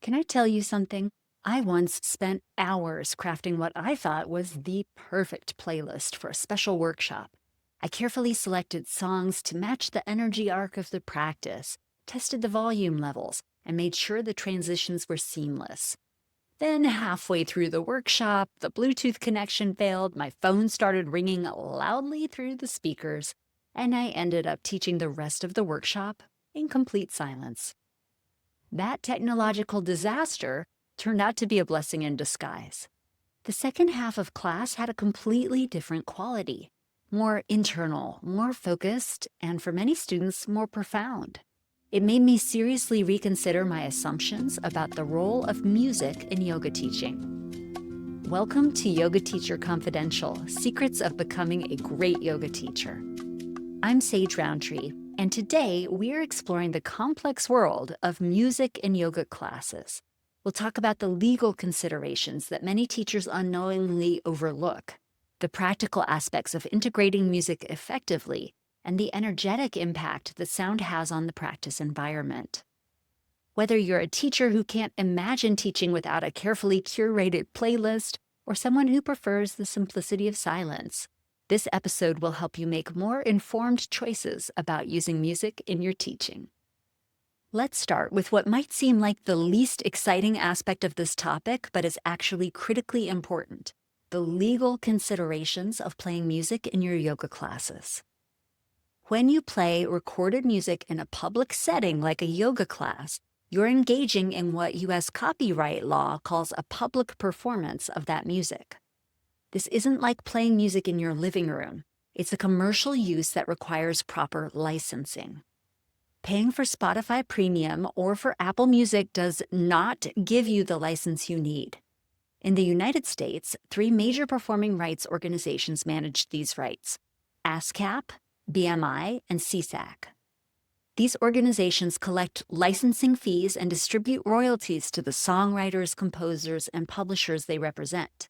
Can I tell you something? I once spent hours crafting what I thought was the perfect playlist for a special workshop. I carefully selected songs to match the energy arc of the practice, tested the volume levels, and made sure the transitions were seamless. Then, halfway through the workshop, the Bluetooth connection failed, my phone started ringing loudly through the speakers, and I ended up teaching the rest of the workshop in complete silence. That technological disaster turned out to be a blessing in disguise. The second half of class had a completely different quality, more internal, more focused, and for many students, more profound. It made me seriously reconsider my assumptions about the role of music in yoga teaching. Welcome to Yoga Teacher Confidential, Secrets of Becoming a Great Yoga Teacher. I'm Sage Roundtree, and today we're exploring the complex world of music in yoga classes. We'll talk about the legal considerations that many teachers unknowingly overlook, the practical aspects of integrating music effectively, and the energetic impact that sound has on the practice environment. Whether you're a teacher who can't imagine teaching without a carefully curated playlist, or someone who prefers the simplicity of silence, this episode will help you make more informed choices about using music in your teaching. Let's start with what might seem like the least exciting aspect of this topic, but is actually critically important: the legal considerations of playing music in your yoga classes. When you play recorded music in a public setting like a yoga class, you're engaging in what U.S. copyright law calls a public performance of that music. This isn't like playing music in your living room. It's a commercial use that requires proper licensing. Paying for Spotify Premium or for Apple Music does not give you the license you need. In the United States, 3 major performing rights organizations manage these rights: ASCAP, BMI, and SESAC. These organizations collect licensing fees and distribute royalties to the songwriters, composers, and publishers they represent.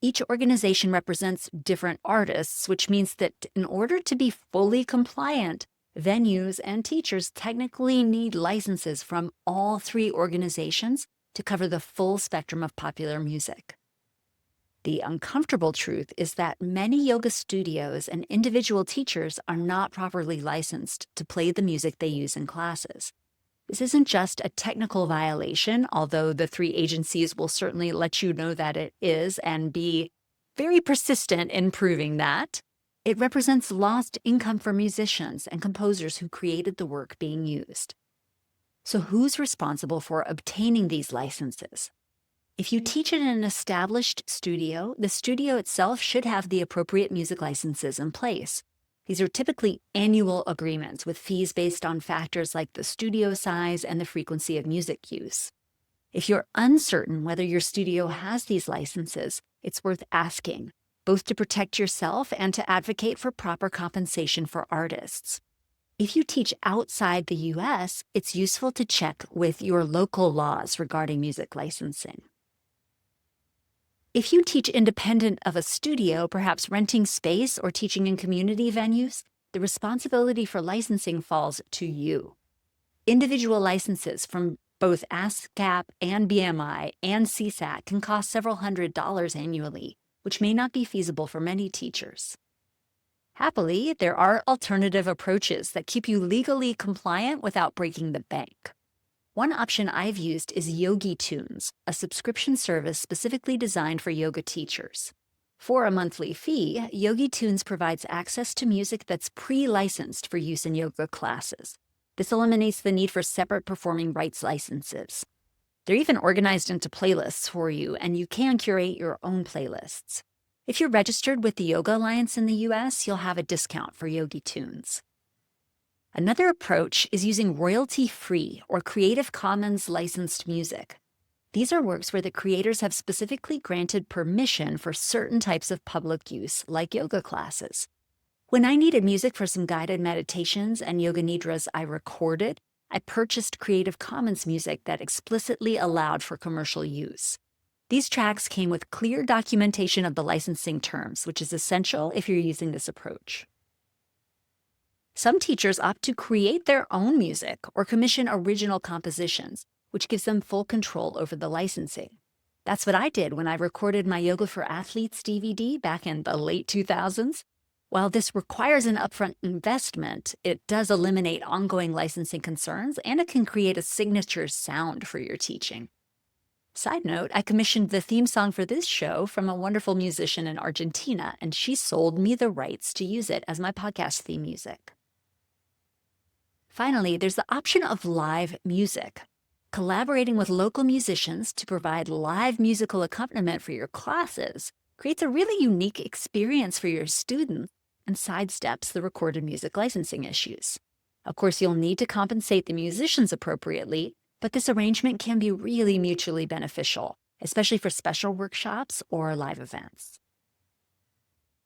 Each organization represents different artists, which means that in order to be fully compliant, venues and teachers technically need licenses from all 3 organizations to cover the full spectrum of popular music. The uncomfortable truth is that many yoga studios and individual teachers are not properly licensed to play the music they use in classes. This isn't just a technical violation, although the 3 agencies will certainly let you know that it is and be very persistent in proving that. It represents lost income for musicians and composers who created the work being used. So who's responsible for obtaining these licenses? If you teach in an established studio, the studio itself should have the appropriate music licenses in place. These are typically annual agreements with fees based on factors like the studio size and the frequency of music use. If you're uncertain whether your studio has these licenses, it's worth asking, both to protect yourself and to advocate for proper compensation for artists. If you teach outside the US, it's useful to check with your local laws regarding music licensing. If you teach independent of a studio, perhaps renting space or teaching in community venues, the responsibility for licensing falls to you. Individual licenses from both ASCAP and BMI and CSAC can cost several $100s annually, which may not be feasible for many teachers. Happily, there are alternative approaches that keep you legally compliant without breaking the bank. One option I've used is Yogi Tunes, a subscription service specifically designed for yoga teachers. For a monthly fee, Yogi Tunes provides access to music that's pre-licensed for use in yoga classes. This eliminates the need for separate performing rights licenses. They're even organized into playlists for you, and you can curate your own playlists. If you're registered with the Yoga Alliance in the US, you'll have a discount for Yogi Tunes. Another approach is using royalty-free or Creative Commons licensed music. These are works where the creators have specifically granted permission for certain types of public use, like yoga classes. When I needed music for some guided meditations and yoga nidras I recorded, I purchased Creative Commons music that explicitly allowed for commercial use. These tracks came with clear documentation of the licensing terms, which is essential if you're using this approach. Some teachers opt to create their own music or commission original compositions, which gives them full control over the licensing. That's what I did when I recorded my Yoga for Athletes DVD back in the late 2000s. While this requires an upfront investment, it does eliminate ongoing licensing concerns, and it can create a signature sound for your teaching. Side note, I commissioned the theme song for this show from a wonderful musician in Argentina, and she sold me the rights to use it as my podcast theme music. Finally, there's the option of live music. Collaborating with local musicians to provide live musical accompaniment for your classes creates a really unique experience for your students and sidesteps the recorded music licensing issues. Of course, you'll need to compensate the musicians appropriately, but this arrangement can be really mutually beneficial, especially for special workshops or live events.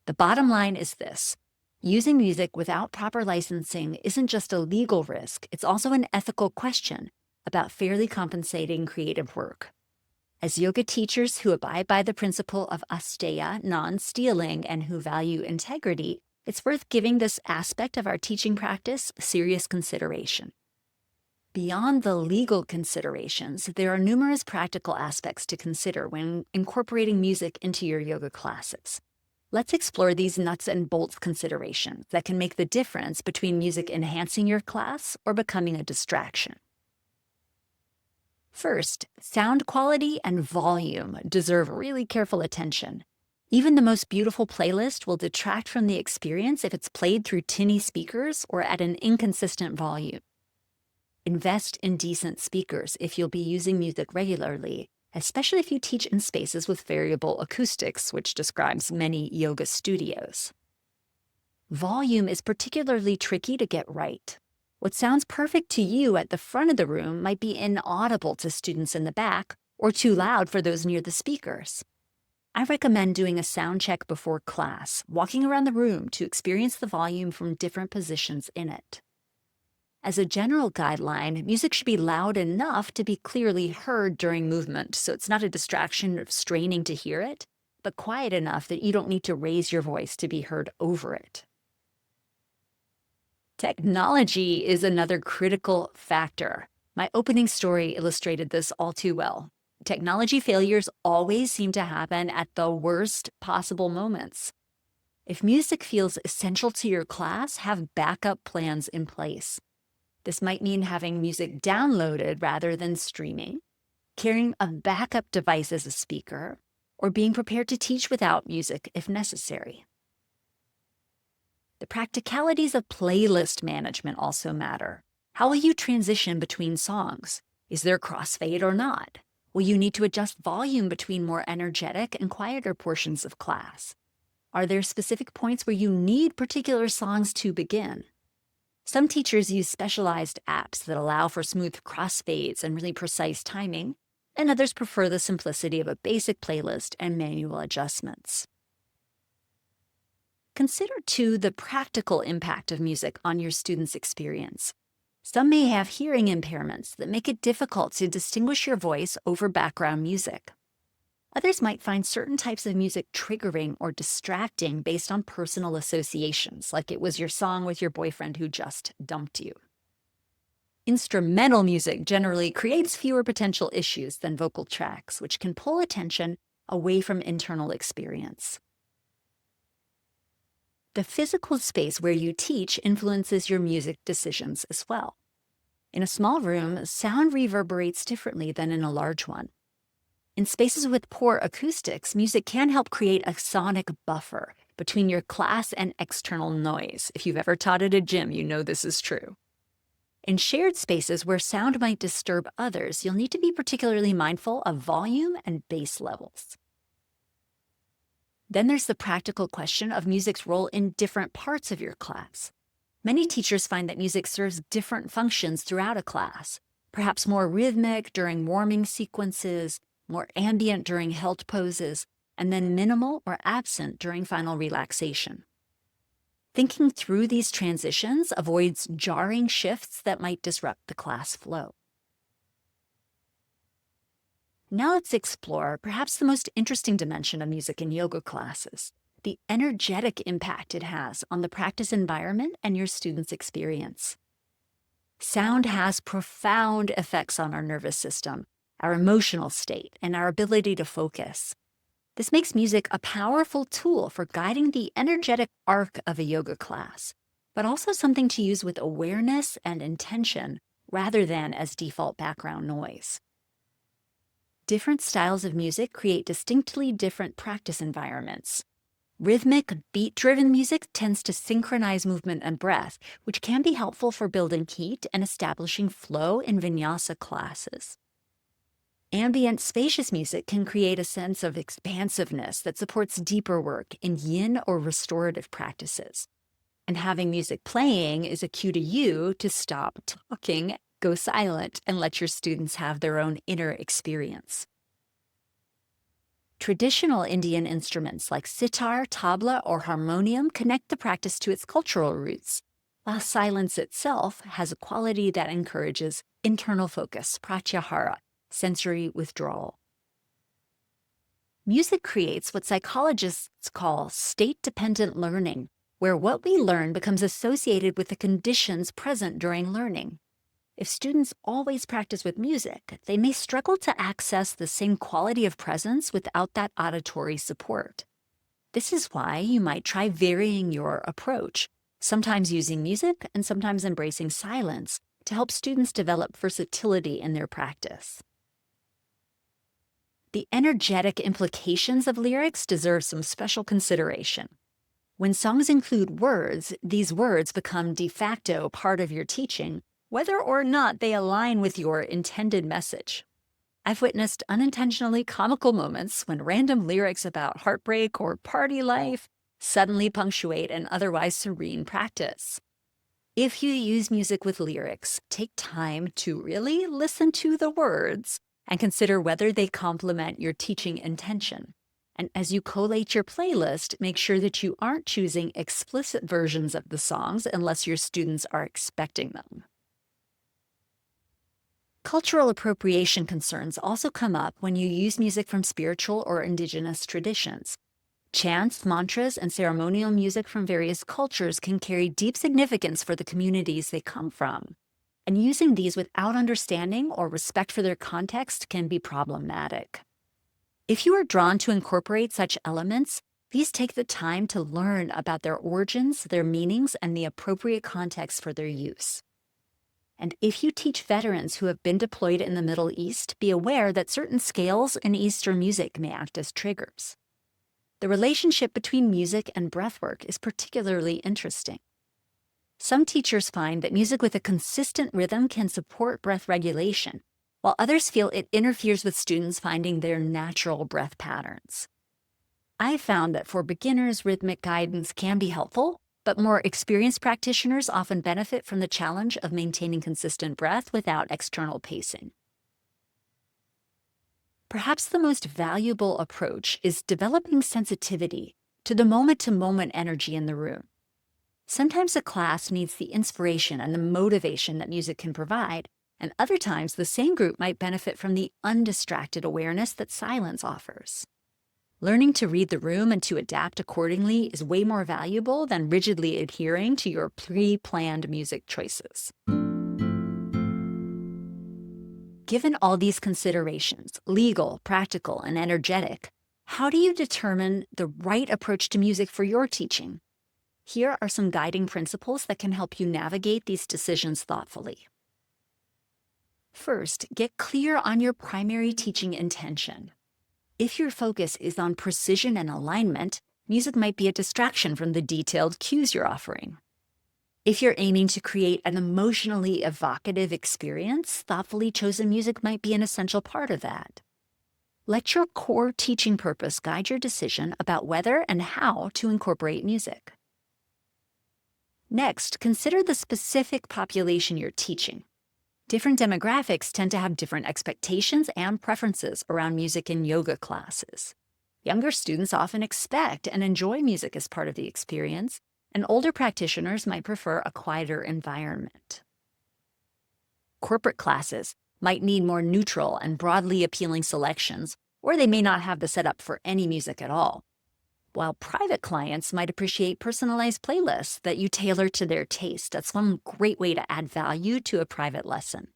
The bottom line is this: using music without proper licensing isn't just a legal risk, it's also an ethical question about fairly compensating creative work. As yoga teachers who abide by the principle of asteya, non-stealing, and who value integrity, it's worth giving this aspect of our teaching practice serious consideration. Beyond the legal considerations, there are numerous practical aspects to consider when incorporating music into your yoga classes. Let's explore these nuts and bolts considerations that can make the difference between music enhancing your class or becoming a distraction. First, sound quality and volume deserve really careful attention. Even the most beautiful playlist will detract from the experience if it's played through tinny speakers or at an inconsistent volume. Invest in decent speakers if you'll be using music regularly, especially if you teach in spaces with variable acoustics, which describes many yoga studios. Volume is particularly tricky to get right. What sounds perfect to you at the front of the room might be inaudible to students in the back or too loud for those near the speakers. I recommend doing a sound check before class, walking around the room to experience the volume from different positions in it. As a general guideline, music should be loud enough to be clearly heard during movement, so it's not a distraction of straining to hear it, but quiet enough that you don't need to raise your voice to be heard over it. Technology is another critical factor. My opening story illustrated this all too well. Technology failures always seem to happen at the worst possible moments. If music feels essential to your class, have backup plans in place. This might mean having music downloaded rather than streaming, carrying a backup device as a speaker, or being prepared to teach without music if necessary. The practicalities of playlist management also matter. How will you transition between songs? Is there crossfade or not? Will you need to adjust volume between more energetic and quieter portions of class? Are there specific points where you need particular songs to begin? Some teachers use specialized apps that allow for smooth crossfades and really precise timing, and others prefer the simplicity of a basic playlist and manual adjustments. Consider, too, the practical impact of music on your students' experience. Some may have hearing impairments that make it difficult to distinguish your voice over background music. Others might find certain types of music triggering or distracting based on personal associations, like it was your song with your boyfriend who just dumped you. Instrumental music generally creates fewer potential issues than vocal tracks, which can pull attention away from internal experience. The physical space where you teach influences your music decisions as well. In a small room, sound reverberates differently than in a large one. In spaces with poor acoustics, music can help create a sonic buffer between your class and external noise. If you've ever taught at a gym, you know this is true. In shared spaces where sound might disturb others, you'll need to be particularly mindful of volume and bass levels. Then there's the practical question of music's role in different parts of your class. Many teachers find that music serves different functions throughout a class, perhaps more rhythmic during warming sequences, more ambient during held poses, and then minimal or absent during final relaxation. Thinking through these transitions avoids jarring shifts that might disrupt the class flow. Now let's explore perhaps the most interesting dimension of music in yoga classes, the energetic impact it has on the practice environment and your students' experience. Sound has profound effects on our nervous system, our emotional state, and our ability to focus. This makes music a powerful tool for guiding the energetic arc of a yoga class, but also something to use with awareness and intention rather than as default background noise. Different styles of music create distinctly different practice environments. Rhythmic, beat-driven music tends to synchronize movement and breath, which can be helpful for building heat and establishing flow in vinyasa classes. Ambient, spacious music can create a sense of expansiveness that supports deeper work in yin or restorative practices. And having music playing is a cue to you to stop talking, go silent, and let your students have their own inner experience. Traditional Indian instruments like sitar, tabla, or harmonium connect the practice to its cultural roots, while silence itself has a quality that encourages internal focus, pratyahara, sensory withdrawal. Music creates what psychologists call state-dependent learning, where what we learn becomes associated with the conditions present during learning. If students always practice with music, they may struggle to access the same quality of presence without that auditory support. This is why you might try varying your approach, sometimes using music and sometimes embracing silence to help students develop versatility in their practice. The energetic implications of lyrics deserve some special consideration. When songs include words, these words become de facto part of your teaching, whether or not they align with your intended message. I've witnessed unintentionally comical moments when random lyrics about heartbreak or party life suddenly punctuate an otherwise serene practice. If you use music with lyrics, take time to really listen to the words and consider whether they complement your teaching intention. And as you collate your playlist, make sure that you aren't choosing explicit versions of the songs unless your students are expecting them. Cultural appropriation concerns also come up when you use music from spiritual or indigenous traditions. Chants, mantras, and ceremonial music from various cultures can carry deep significance for the communities they come from. And using these without understanding or respect for their context can be problematic. If you are drawn to incorporate such elements, please take the time to learn about their origins, their meanings, and the appropriate context for their use. And if you teach veterans who have been deployed in the Middle East, be aware that certain scales in Eastern music may act as triggers. The relationship between music and breathwork is particularly interesting. Some teachers find that music with a consistent rhythm can support breath regulation, while others feel it interferes with students finding their natural breath patterns. I've found that for beginners, rhythmic guidance can be helpful, but more experienced practitioners often benefit from the challenge of maintaining consistent breath without external pacing. Perhaps the most valuable approach is developing sensitivity to the moment-to-moment energy in the room. Sometimes a class needs the inspiration and the motivation that music can provide, and other times the same group might benefit from the undistracted awareness that silence offers. Learning to read the room and to adapt accordingly is way more valuable than rigidly adhering to your pre-planned music choices. Given all these considerations, legal, practical, and energetic, how do you determine the right approach to music for your teaching? Here are some guiding principles that can help you navigate these decisions thoughtfully. First, get clear on your primary teaching intention. If your focus is on precision and alignment, music might be a distraction from the detailed cues you're offering. If you're aiming to create an emotionally evocative experience, thoughtfully chosen music might be an essential part of that. Let your core teaching purpose guide your decision about whether and how to incorporate music. Next, consider the specific population you're teaching. Different demographics tend to have different expectations and preferences around music in yoga classes. Younger students often expect and enjoy music as part of the experience, and older practitioners might prefer a quieter environment. Corporate classes might need more neutral and broadly appealing selections, or they may not have the setup for any music at all. while private clients might appreciate personalized playlists that you tailor to their taste. That's one great way to add value to a private lesson.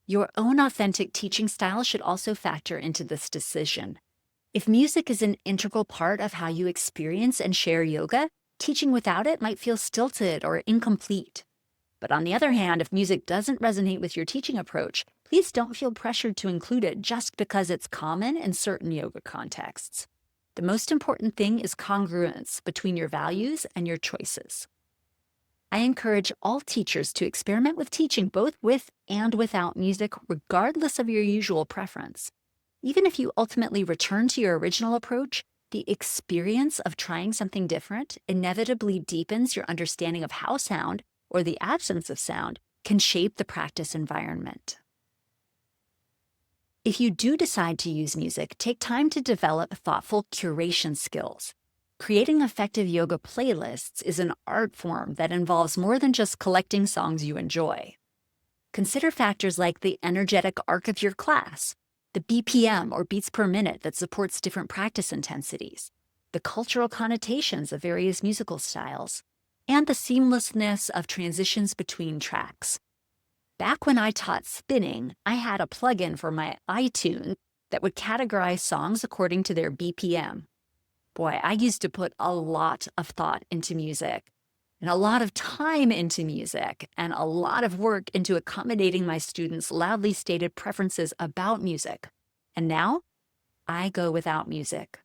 Your own authentic teaching style should also factor into this decision. If music is an integral part of how you experience and share yoga, teaching without it might feel stilted or incomplete. But on the other hand, if music doesn't resonate with your teaching approach, please don't feel pressured to include it just because it's common in certain yoga contexts. The most important thing is congruence between your values and your choices. I encourage all teachers to experiment with teaching both with and without music, regardless of your usual preference. Even if you ultimately return to your original approach, the experience of trying something different inevitably deepens your understanding of how sound, or the absence of sound, can shape the practice environment. If you do decide to use music, take time to develop thoughtful curation skills. Creating effective yoga playlists is an art form that involves more than just collecting songs you enjoy. Consider factors like the energetic arc of your class, the BPM or beats per minute that supports different practice intensities, the cultural connotations of various musical styles, and the seamlessness of transitions between tracks. Back when I taught spinning, I had a plugin for my iTunes that would categorize songs according to their BPM. Boy, I used to put a lot of thought into music and a lot of time into music and a lot of work into accommodating my students' loudly stated preferences about music. And now, I go without music.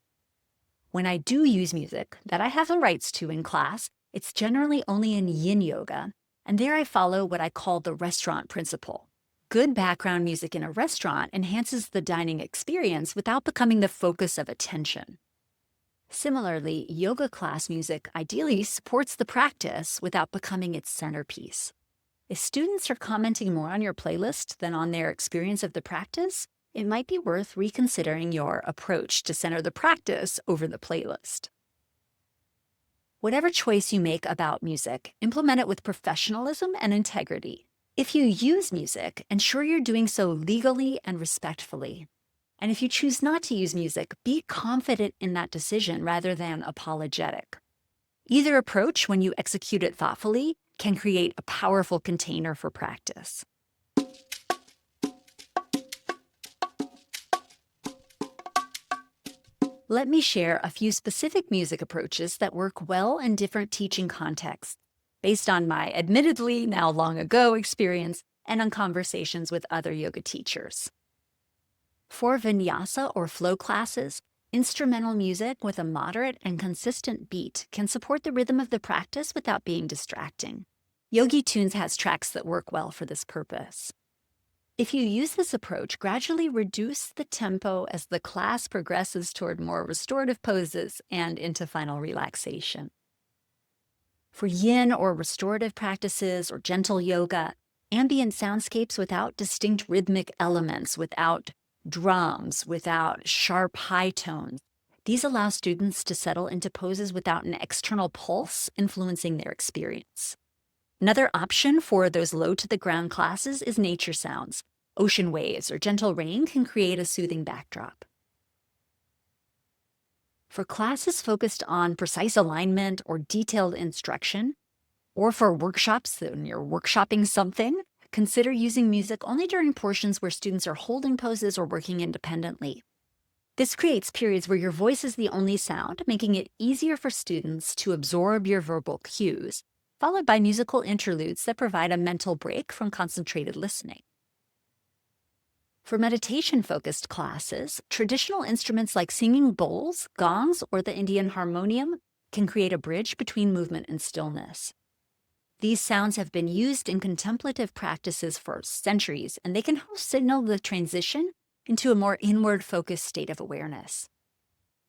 When I do use music that I have the rights to in class, it's generally only in yin yoga, and there I follow what I call the restaurant principle. Good background music in a restaurant enhances the dining experience without becoming the focus of attention. Similarly, yoga class music ideally supports the practice without becoming its centerpiece. If students are commenting more on your playlist than on their experience of the practice, it might be worth reconsidering your approach to center the practice over the playlist. Whatever choice you make about music, implement it with professionalism and integrity. If you use music, ensure you're doing so legally and respectfully. And if you choose not to use music, be confident in that decision rather than apologetic. Either approach, when you execute it thoughtfully, can create a powerful container for practice. Let me share a few specific music approaches that work well in different teaching contexts, based on my admittedly now long ago experience and on conversations with other yoga teachers. For vinyasa or flow classes, instrumental music with a moderate and consistent beat can support the rhythm of the practice without being distracting. Yogi Tunes has tracks that work well for this purpose. If you use this approach, gradually reduce the tempo as the class progresses toward more restorative poses and into final relaxation. For yin or restorative practices or gentle yoga, ambient soundscapes without distinct rhythmic elements, without drums, without sharp high tones, these allow students to settle into poses without an external pulse influencing their experience. Another option for those low-to-the-ground classes is nature sounds. Ocean waves or gentle rain can create a soothing backdrop. For classes focused on precise alignment or detailed instruction, or for workshops when you're workshopping something, consider using music only during portions where students are holding poses or working independently. This creates periods where your voice is the only sound, making it easier for students to absorb your verbal cues, followed by musical interludes that provide a mental break from concentrated listening. For meditation-focused classes, traditional instruments like singing bowls, gongs, or the Indian harmonium can create a bridge between movement and stillness. These sounds have been used in contemplative practices for centuries, and they can help signal the transition into a more inward-focused state of awareness.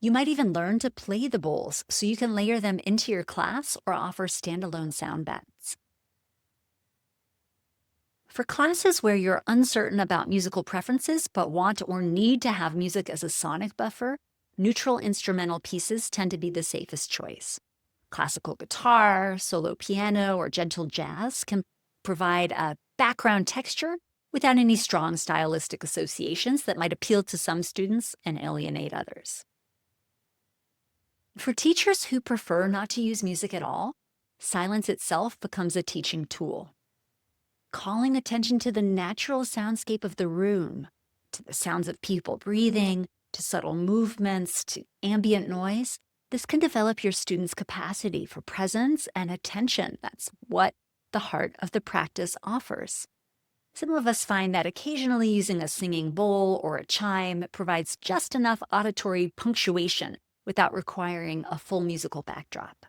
You might even learn to play the bowls so you can layer them into your class or offer standalone sound beds. For classes where you're uncertain about musical preferences but want or need to have music as a sonic buffer, neutral instrumental pieces tend to be the safest choice. Classical guitar, solo piano, or gentle jazz can provide a background texture without any strong stylistic associations that might appeal to some students and alienate others. For teachers who prefer not to use music at all, silence itself becomes a teaching tool. Calling attention to the natural soundscape of the room, to the sounds of people breathing, to subtle movements, to ambient noise, this can develop your students' capacity for presence and attention. That's what the heart of the practice offers. Some of us find that occasionally using a singing bowl or a chime provides just enough auditory punctuation without requiring a full musical backdrop.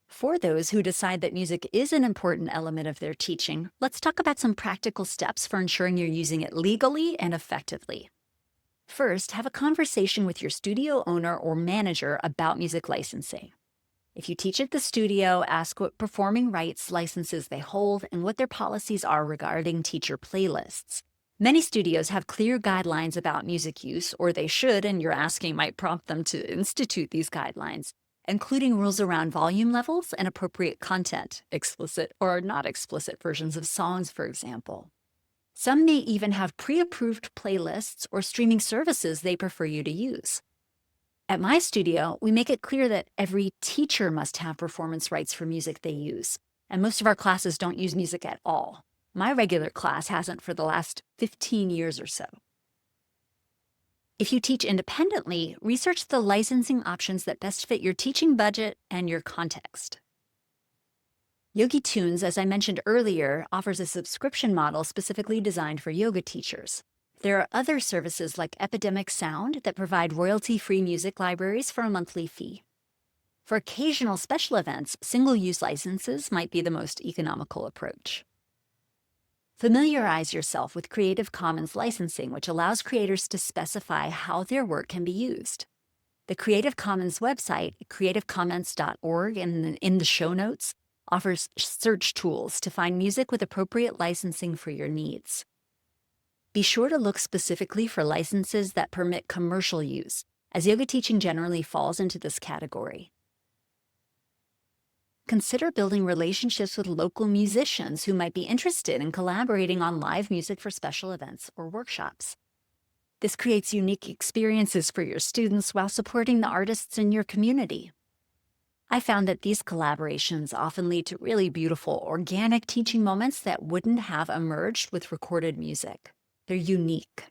For those who decide that music is an important element of their teaching, let's talk about some practical steps for ensuring you're using it legally and effectively. First, have a conversation with your studio owner or manager about music licensing. If you teach at the studio, ask what performing rights licenses they hold and what their policies are regarding teacher playlists. Many studios have clear guidelines about music use, or they should, and your asking might prompt them to institute these guidelines, including rules around volume levels and appropriate content, explicit or not explicit versions of songs, for example. Some may even have pre-approved playlists or streaming services they prefer you to use. At my studio, we make it clear that every teacher must have performance rights for music they use, and most of our classes don't use music at all. My regular class hasn't for the last 15 years or so. If you teach independently, research the licensing options that best fit your teaching budget and your context. Yogi Tunes, as I mentioned earlier, offers a subscription model specifically designed for yoga teachers. There are other services like Epidemic Sound that provide royalty-free music libraries for a monthly fee. For occasional special events, single-use licenses might be the most economical approach. Familiarize yourself with Creative Commons licensing, which allows creators to specify how their work can be used. The Creative Commons website, creativecommons.org, and in the show notes, offers search tools to find music with appropriate licensing for your needs. Be sure to look specifically for licenses that permit commercial use, as yoga teaching generally falls into this category. Consider building relationships with local musicians who might be interested in collaborating on live music for special events or workshops. This creates unique experiences for your students while supporting the artists in your community. I found that these collaborations often lead to really beautiful, organic teaching moments that wouldn't have emerged with recorded music. They're unique.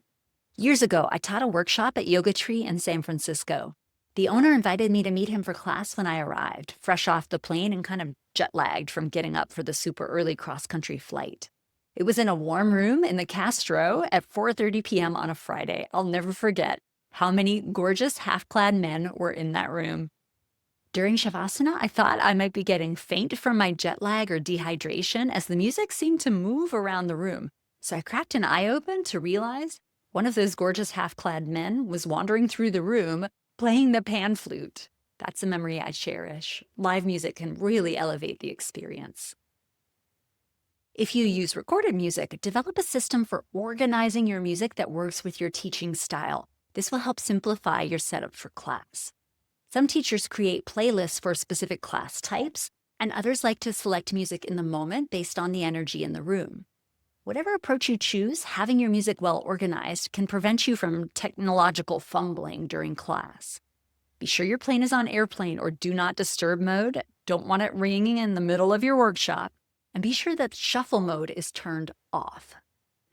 Years ago, I taught a workshop at Yoga Tree in San Francisco. The owner invited me to meet him for class when I arrived, fresh off the plane and kind of jet-lagged from getting up for the super early cross-country flight. It was in a warm room in the Castro at 4:30 p.m. on a Friday. I'll never forget how many gorgeous half-clad men were in that room. During Shavasana, I thought I might be getting faint from my jet lag or dehydration as the music seemed to move around the room. So I cracked an eye open to realize one of those gorgeous half-clad men was wandering through the room playing the pan flute. That's a memory I cherish. Live music can really elevate the experience. If you use recorded music, develop a system for organizing your music that works with your teaching style. This will help simplify your setup for class. Some teachers create playlists for specific class types, and others like to select music in the moment based on the energy in the room. Whatever approach you choose, having your music well organized can prevent you from technological fumbling during class. Be sure your plane is on airplane or do not disturb mode. Don't want it ringing in the middle of your workshop. And be sure that shuffle mode is turned off.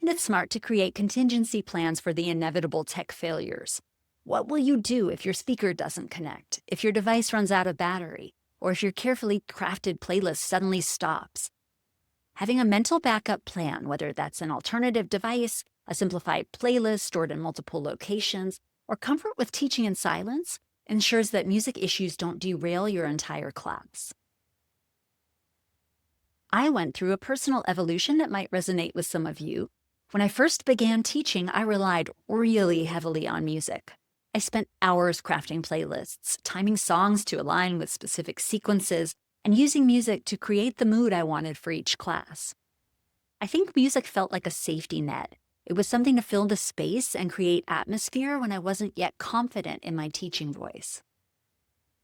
And it's smart to create contingency plans for the inevitable tech failures. What will you do if your speaker doesn't connect, if your device runs out of battery, or if your carefully crafted playlist suddenly stops? Having a mental backup plan, whether that's an alternative device, a simplified playlist stored in multiple locations, or comfort with teaching in silence, ensures that music issues don't derail your entire class. I went through a personal evolution that might resonate with some of you. When I first began teaching, I relied really heavily on music. I spent hours crafting playlists, timing songs to align with specific sequences, and using music to create the mood I wanted for each class. I think music felt like a safety net. It was something to fill the space and create atmosphere when I wasn't yet confident in my teaching voice.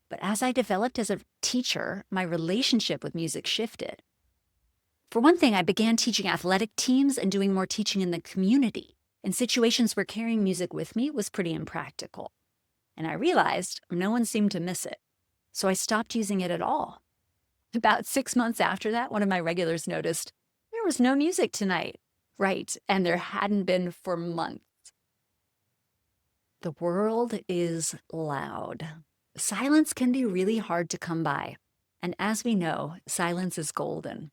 But as I developed as a teacher, my relationship with music shifted. For one thing, I began teaching athletic teams and doing more teaching in the community, in situations where carrying music with me was pretty impractical. and I realized no one seemed to miss it. So I stopped using it at all. About 6 months after that, one of my regulars noticed there was no music tonight. Right, and there hadn't been for months. The world is loud. Silence can be really hard to come by. And as we know, silence is golden.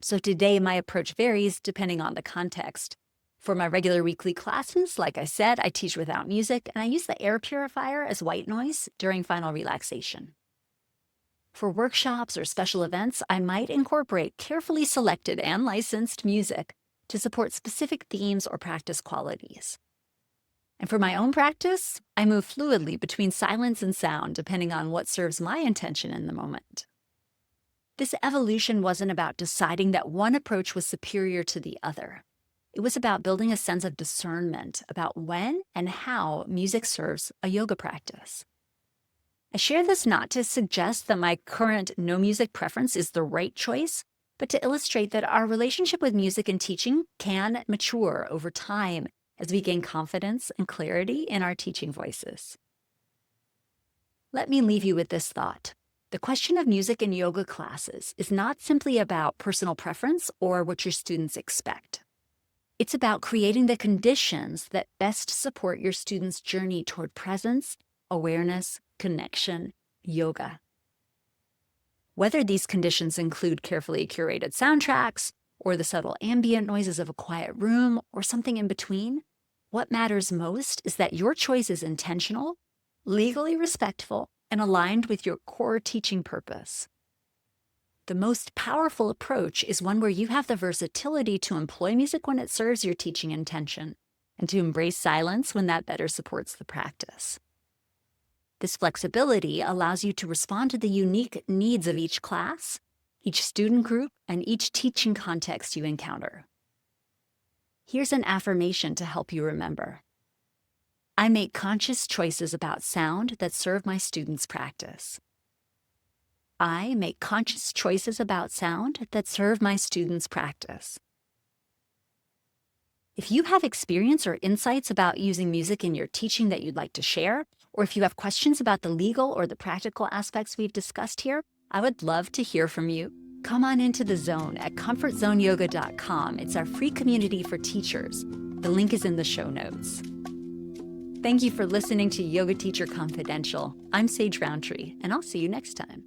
So today, my approach varies depending on the context. For my regular weekly classes, like I said, I teach without music, and I use the air purifier as white noise during final relaxation. For workshops or special events, I might incorporate carefully selected and licensed music to support specific themes or practice qualities. And for my own practice, I move fluidly between silence and sound depending on what serves my intention in the moment. This evolution wasn't about deciding that one approach was superior to the other. It was about building a sense of discernment about when and how music serves a yoga practice. I share this not to suggest that my current no music preference is the right choice, but to illustrate that our relationship with music and teaching can mature over time as we gain confidence and clarity in our teaching voices. Let me leave you with this thought. The question of music in yoga classes is not simply about personal preference or what your students expect. It's about creating the conditions that best support your students' journey toward presence, awareness, connection, yoga. Whether these conditions include carefully curated soundtracks, or the subtle ambient noises of a quiet room, or something in between, what matters most is that your choice is intentional, legally respectful, and aligned with your core teaching purpose. The most powerful approach is one where you have the versatility to employ music when it serves your teaching intention, and to embrace silence when that better supports the practice. This flexibility allows you to respond to the unique needs of each class, each student group, and each teaching context you encounter. Here's an affirmation to help you remember. I make conscious choices about sound that serve my students' practice. I make conscious choices about sound that serve my students' practice. If you have experience or insights about using music in your teaching that you'd like to share, or if you have questions about the legal or the practical aspects we've discussed here, I would love to hear from you. Come on into the zone at comfortzoneyoga.com. It's our free community for teachers. The link is in the show notes. Thank you for listening to Yoga Teacher Confidential. I'm Sage Roundtree, and I'll see you next time.